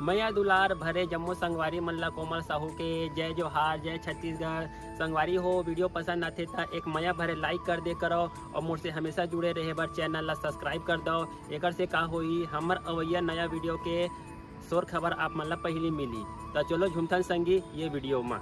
मैया दुलार भरे जम्मू संगवारी मल्ला कोमल साहू के जय जोहार, जय छत्तीसगढ़। संगवारी हो वीडियो पसंद आते तो एक मैया भरे लाइक कर दे करो और मुझसे हमेशा जुड़े रहे बर चैनल ला सब्सक्राइब कर दो। एक से का होई हमर अवैया नया वीडियो के शोर खबर आप मन ला पहली मिली। तो चलो झुमथन संगी ये वीडियो में।